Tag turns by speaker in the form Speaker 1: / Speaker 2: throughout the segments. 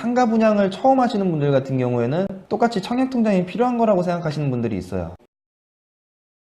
Speaker 1: 상가 분양을 처음 하시는 분들 같은 경우에는 똑같이 청약통장이 필요한 거라고 생각하시는 분들이 있어요.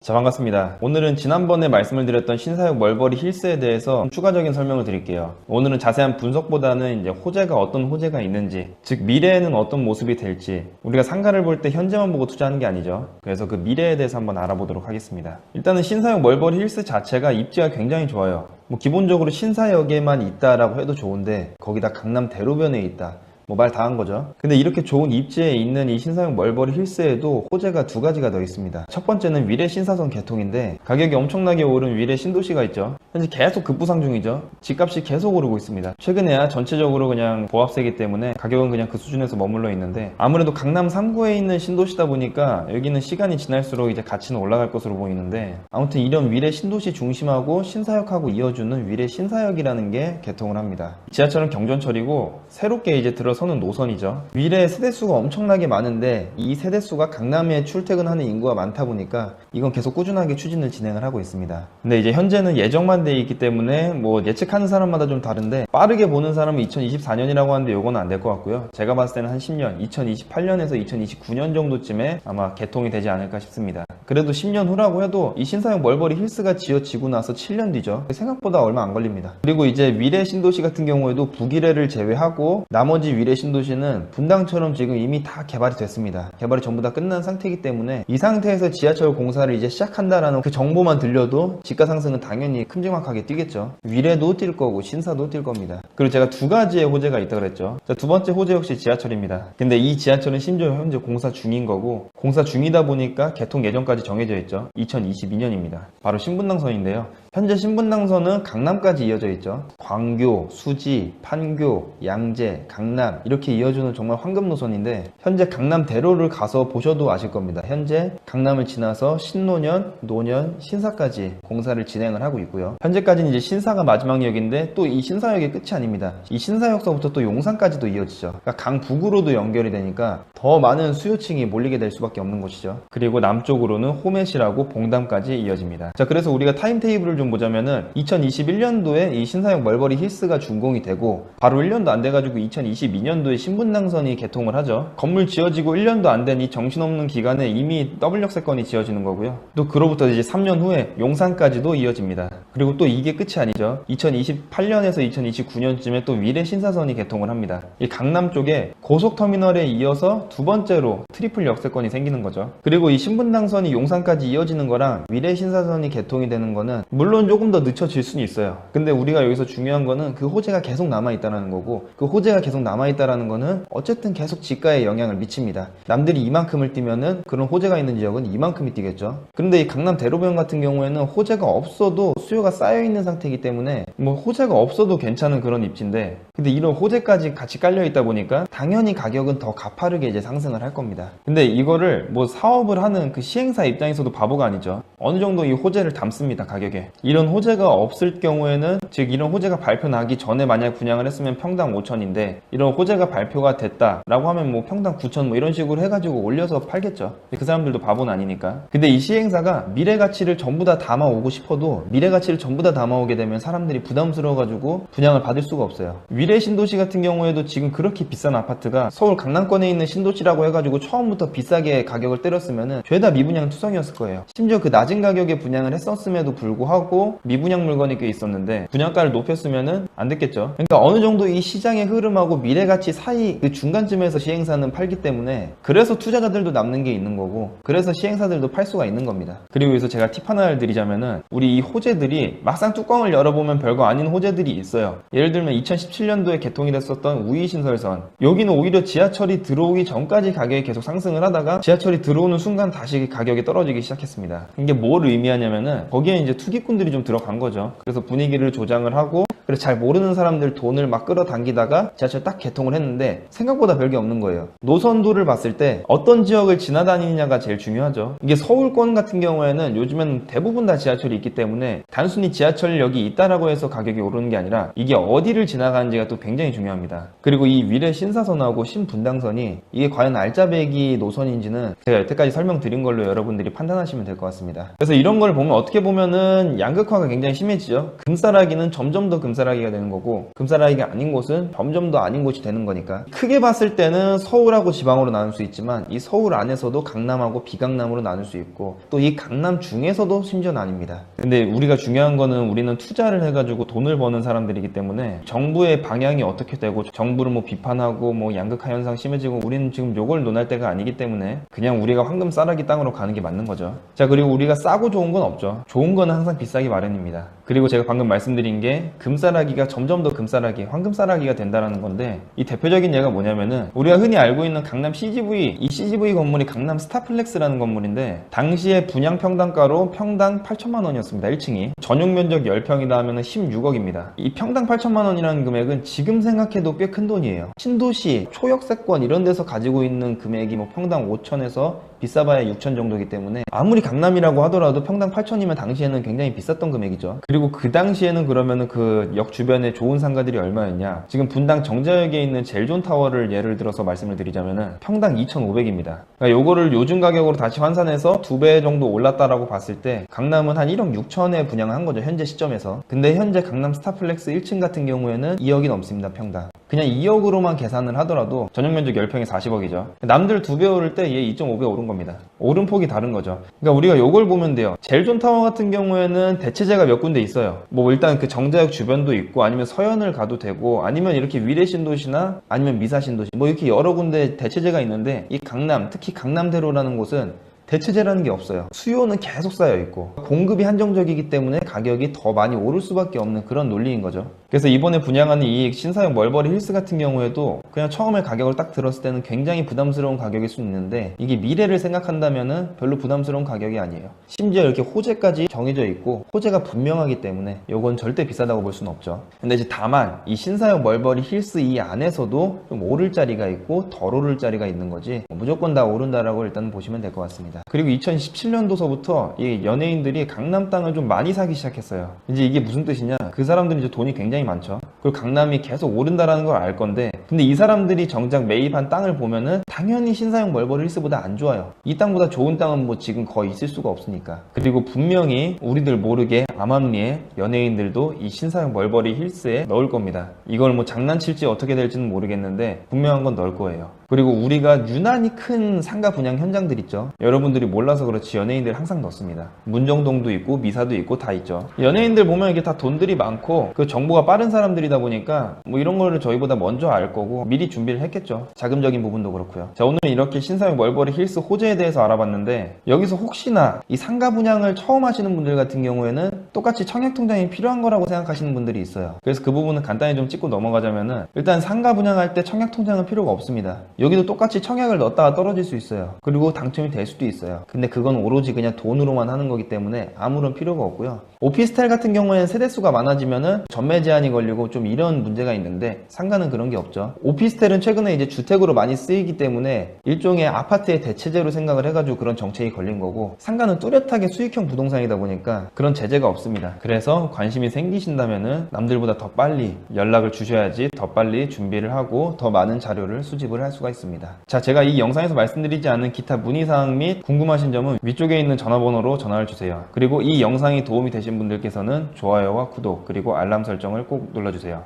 Speaker 1: 자, 반갑습니다. 오늘은 지난번에 말씀을 드렸던 신사역 멀버리 힐스에 대해서 좀 추가적인 설명을 드릴게요. 오늘은 자세한 분석보다는 이제 호재가 어떤 호재가 있는지, 즉 미래에는 어떤 모습이 될지, 우리가 상가를 볼 때 현재만 보고 투자하는 게 아니죠. 그래서 그 미래에 대해서 한번 알아보도록 하겠습니다. 일단은 신사역 멀버리 힐스 자체가 입지가 굉장히 좋아요. 기본적으로 신사역에만 있다라고 해도 좋은데 거기다 강남 대로변에 있다. 말 다 한 거죠. 근데 이렇게 좋은 입지에 있는 이 신사역 멀버리 힐스에도 호재가 두 가지가 더 있습니다. 첫 번째는 위례 신사선 개통인데 가격이 엄청나게 오른 위례 신도시가 있죠. 현재 계속 급부상 중이죠. 집값이 계속 오르고 있습니다. 최근에야 전체적으로 그냥 보합세기 때문에 가격은 그냥 그 수준에서 머물러 있는데 아무래도 강남 3구에 있는 신도시다 보니까 여기는 시간이 지날수록 이제 가치는 올라갈 것으로 보이는데 아무튼 이런 위례 신도시 중심하고 신사역하고 이어주는 위례 신사역이라는 게 개통을 합니다. 지하철은 경전철이고 새롭게 이제 들어서는 노선이죠. 위례 세대수가 엄청나게 많은데 이 세대수가 강남에 출퇴근하는 인구가 많다 보니까 이건 계속 꾸준하게 추진을 진행을 하고 있습니다. 근데 이제 현재는 예정만 돼 있기 때문에 예측하는 사람마다 좀 다른데 빠르게 보는 사람은 2024년이라고 하는데 요거는 안 될 것 같고요. 제가 봤을 때는 한 10년, 2028년에서 2029년 정도쯤에 아마 개통이 되지 않을까 싶습니다. 그래도 10년 후라고 해도 이 신사역 멀버리 힐스가 지어지고 나서 7년 뒤죠. 생각보다 얼마 안 걸립니다. 그리고 이제 위례 신도시 같은 경우에도 북위례를 제외하고 나머지 위례 신도시는 분당처럼 지금 이미 다 개발이 됐습니다. 개발이 전부 다 끝난 상태이기 때문에 이 상태에서 지하철 공사를 이제 시작한다라는 그 정보만 들려도 집가 상승은 당연히 큼지막하게 뛰겠죠. 위례도 뛸 거고 신사도 뛸 겁니다. 그리고 제가 두 가지의 호재가 있다고 그랬죠. 자, 두 번째 호재 역시 지하철입니다. 근데 이 지하철은 심지어 현재 공사 중인 거고 공사 중이다 보니까 개통 예정까지 정해져 있죠. 2022년입니다. 바로 신분당선인데요. 현재 신분당선은 강남까지 이어져 있죠. 광교, 수지, 판교, 양재, 강남 이렇게 이어주는 정말 황금 노선인데 현재 강남대로를 가서 보셔도 아실 겁니다. 현재 강남을 지나서 신노년, 노년, 신사까지 공사를 진행을 하고 있고요. 현재까지는 이제 신사가 마지막 역인데 또 이 신사역이 끝이 아닙니다. 이 신사역서부터 또 용산까지도 이어지죠. 그러니까 강북으로도 연결이 되니까 더 많은 수요층이 몰리게 될 수밖에 없는 곳이죠. 그리고 남쪽으로는 호메시라고 봉담까지 이어집니다. 자, 그래서 우리가 타임테이블을 좀 보자면은 2021년도에 이 신사역 멀버리 힐스가 준공이 되고 바로 1년도 안 돼가지고 2022년도에 신분당선이 개통을 하죠. 건물 지어지고 1년도 안 된 이 정신없는 기간에 이미 더블 역세권이 지어지는 거고요. 또 그로부터 이제 3년 후에 용산까지도 이어집니다. 그리고 또 이게 끝이 아니죠. 2028년에서 2029년쯤에 또 위례 신사선이 개통을 합니다. 이 강남 쪽에 고속터미널에 이어서 두 번째로 트리플 역세권이 생기는 거죠. 그리고 이 신분당선이 용산까지 이어지는 거랑 위례 신사선이 개통이 되는 거는 물론 조금 더 늦춰질 수는 있어요. 근데 우리가 여기서 중요한 거는 그 호재가 계속 남아있다는 거고 그 호재가 계속 남아있다는 거는 어쨌든 계속 집가에 영향을 미칩니다. 남들이 이만큼을 뛰면은 그런 호재가 있는 지역은 이만큼이 뛰겠죠. 그런데 이 강남 대로변 같은 경우에는 호재가 없어도 수요가 쌓여있는 상태이기 때문에 호재가 없어도 괜찮은 그런 입지인데 근데 이런 호재까지 같이 깔려있다 보니까 당연히 가격은 더 가파르게 이제 상승을 할 겁니다. 근데 이거를 사업을 하는 그 시행사 입장에서도 바보가 아니죠. 어느 정도 이 호재를 담습니다. 가격에. 이런 호재가 없을 경우에는 즉 이런 호재가 발표 나기 전에 만약 분양을 했으면 평당 5천인데 이런 호재가 발표가 됐다라고 하면 평당 9천 이런 식으로 해가지고 올려서 팔겠죠. 그 사람들도 바보는 아니니까. 근데 이 시행사가 미래 가치를 전부 다 담아오고 싶어도 미래 가치를 전부 다 담아오게 되면 사람들이 부담스러워가지고 분양을 받을 수가 없어요. 위례 신도시 같은 경우에도 지금 그렇게 비싼 아파트가 서울 강남권에 있는 신도시라고 해가지고 처음부터 비싸게 가격을 때렸으면은 죄다 미분양 투성이었을 거예요. 심지어 그 낮은 가격에 분양을 했었음에도 불구하고 미분양 물건이 꽤 있었는데 분양가를 높였으면은 안 됐겠죠. 그러니까 어느 정도 이 시장의 흐름하고 미래 가치 사이 그 중간쯤에서 시행사는 팔기 때문에 그래서 투자자들도 남는 게 있는 거고 그래서 시행사들도 팔 수가 있는 겁니다. 그리고 여기서 제가 팁 하나를 드리자면은 우리 이 호재들이 막상 뚜껑을 열어보면 별거 아닌 호재들이 있어요. 예를 들면 2017년도에 개통이 됐었던 우이신설선 여기는 오히려 지하철이 들어오기 전까지 가격이 계속 상승을 하다가 지하철이 들어오는 순간 다시 가격이 떨어지기 시작했습니다. 이게 뭘 의미하냐면은 거기에 이제 투기꾼들이 좀 들어간 거죠. 그래서 분위기를 조장을 하고 그래서 잘 모르는 사람들 돈을 막 끌어당기다가 지하철 딱 개통을 했는데 생각보다 별게 없는 거예요. 노선도를 봤을 때 어떤 지역을 지나다니느냐가 제일 중요하죠. 이게 서울권 같은 경우에는 요즘엔 대부분 다 지하철이 있기 때문에 단순히 지하철역이 있다라고 해서 가격이 오르는 게 아니라 이게 어디를 지나가는지가 또 굉장히 중요합니다. 그리고 이 위례 신사선하고 신분당선이 이게 과연 알짜배기 노선인지는 제가 여태까지 설명드린 걸로 여러분들 여러분들이 판단하시면 될 것 같습니다. 그래서 이런 걸 보면 어떻게 보면은 양극화가 굉장히 심해지죠. 금싸라기는 점점 더 금싸라기가 되는 거고, 금싸라기가 아닌 곳은 점점 더 아닌 곳이 되는 거니까, 크게 봤을 때는 서울하고 지방으로 나눌 수 있지만 이 서울 안에서도 강남하고 비강남으로 나눌 수 있고, 또 이 강남 중에서도 심지어 나뉩니다. 근데 우리가 중요한 거는 우리는 투자를 해가지고 돈을 버는 사람들이기 때문에 정부의 방향이 어떻게 되고, 정부를 뭐 비판하고 뭐 양극화 현상 심해지고, 우리는 지금 요걸 논할 때가 아니기 때문에 그냥 우리가 황금 싸라기 땅으로 가는 게 맞는 거죠. 자, 그리고 우리가 싸고 좋은 건 없죠. 좋은 거는 항상 비싸기 마련입니다. 그리고 제가 방금 말씀드린 게 금싸라기가 점점 더 금싸라기, 황금 싸라기가 된다는 건데, 이 대표적인 예가 뭐냐면은 우리가 흔히 알고 있는 강남 CGV, 이 CGV 건물이 강남 스타플렉스라는 건물인데, 당시에 분양 평당가로 평당 8천만 원이었습니다. 1층이. 전용 면적 10평이다 하면은 16억입니다. 이 평당 8천만 원이라는 금액은 지금 생각해도 꽤 큰 돈이에요. 신도시, 초역세권 이런 데서 가지고 있는 금액이 뭐 평당 5천에서 비싸봐야 6천 정도이기 때문에, 아무리 강남이라고 하더라도 평당 8천이면 당시에는 굉장히 비쌌던 금액이죠. 그리고 그 당시에는 그러면은 그 역 주변에 좋은 상가들이 얼마였냐, 지금 분당 정자역에 있는 젤존타워를 예를 들어서 말씀을 드리자면은 평당 2,500입니다. 그러니까 요거를 요즘 가격으로 다시 환산해서 2배 정도 올랐다라고 봤을 때 강남은 한 1억 6천에 분양을 한 거죠, 현재 시점에서. 근데 현재 강남 스타플렉스 1층 같은 경우에는 2억이 넘습니다. 평당. 그냥 2억으로만 계산을 하더라도 전용 면적 10평에 40억이죠. 남들 2배 오를 때 얘 2.5배 오른 겁니다. 오름폭이 다른 거죠. 그러니까 우리가 요걸 보면 돼요. 젤존타워 같은 경우에는 대체제가 몇 군데 있어요. 뭐 일단 그 정자역 주변도 있고, 아니면 서현을 가도 되고, 아니면 이렇게 위례신도시나 아니면 미사신도시, 뭐 이렇게 여러 군데 대체제가 있는데, 이 강남, 특히 강남대로라는 곳은 대체제라는 게 없어요. 수요는 계속 쌓여 있고 공급이 한정적이기 때문에 가격이 더 많이 오를 수밖에 없는 그런 논리인 거죠. 그래서 이번에 분양하는 이 신사역 멀버리 힐스 같은 경우에도 그냥 처음에 가격을 딱 들었을 때는 굉장히 부담스러운 가격일 수 있는데, 이게 미래를 생각한다면은 별로 부담스러운 가격이 아니에요. 심지어 이렇게 호재까지 정해져 있고 호재가 분명하기 때문에 요건 절대 비싸다고 볼 수는 없죠. 근데 이제 다만 이 신사역 멀버리 힐스 이 안에서도 좀 오를 자리가 있고 덜 오를 자리가 있는 거지, 무조건 다 오른다라고 일단 보시면 될 것 같습니다. 그리고 2017년도서부터 이 연예인들이 강남 땅을 좀 많이 사기 시작했어요. 이제 이게 무슨 뜻이냐, 그 사람들이 이제 돈이 굉장히 많죠. 그리고 강남이 계속 오른다라는 걸 알 건데, 근데 이 사람들이 정작 매입한 땅을 보면은 당연히 신사역 멀버리 힐스보다 안 좋아요. 이 땅보다 좋은 땅은 뭐 지금 거의 있을 수가 없으니까. 그리고 분명히 우리들 모르게 암암리에 연예인들도 이 신사역 멀버리 힐스에 넣을 겁니다. 이걸 뭐 장난칠지 어떻게 될지는 모르겠는데 분명한 건 넣을 거예요. 그리고 우리가 유난히 큰 상가 분양 현장들 있죠. 여러분들이 몰라서 그렇지 연예인들 항상 넣습니다. 문정동도 있고 미사도 있고 다 있죠. 연예인들 보면 이게 다 돈들이 많고 그 정보가 빠른 사람들이다 보니까 뭐 이런 거를 저희보다 먼저 알 거고 미리 준비를 했겠죠. 자금적인 부분도 그렇고요. 자, 오늘은 이렇게 신사역 멀버리 힐스 호재에 대해서 알아봤는데, 여기서 혹시나 이 상가 분양을 처음 하시는 분들 같은 경우에는 똑같이 청약통장이 필요한 거라고 생각하시는 분들이 있어요. 그래서 그 부분은 간단히 좀 짚고 넘어가자면은, 일단 상가 분양할 때 청약통장은 필요가 없습니다. 여기도 똑같이 청약을 넣었다가 떨어질 수 있어요. 그리고 당첨이 될 수도 있어요. 근데 그건 오로지 그냥 돈으로만 하는 거기 때문에 아무런 필요가 없고요. 오피스텔 같은 경우에는 세대수가 많아지면은 전매 제한이 걸리고 좀 이런 문제가 있는데, 상가는 그런 게 없죠. 오피스텔은 최근에 이제 주택으로 많이 쓰이기 때문에 일종의 아파트의 대체제로 생각을 해가지고 그런 정책이 걸린 거고, 상가는 뚜렷하게 수익형 부동산이다 보니까 그런 제재가 없습니다. 그래서 관심이 생기신다면은 남들보다 더 빨리 연락을 주셔야지 더 빨리 준비를 하고 더 많은 자료를 수집을 할 수가 있습니다. 자, 제가 이 영상에서 말씀드리지 않은 기타 문의사항 및 궁금하신 점은 위쪽에 있는 전화번호로 전화를 주세요. 그리고 이 영상이 도움이 되신 분들께서는 좋아요와 구독 그리고 알람 설정을 꼭 눌러주세요.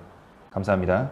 Speaker 1: 감사합니다.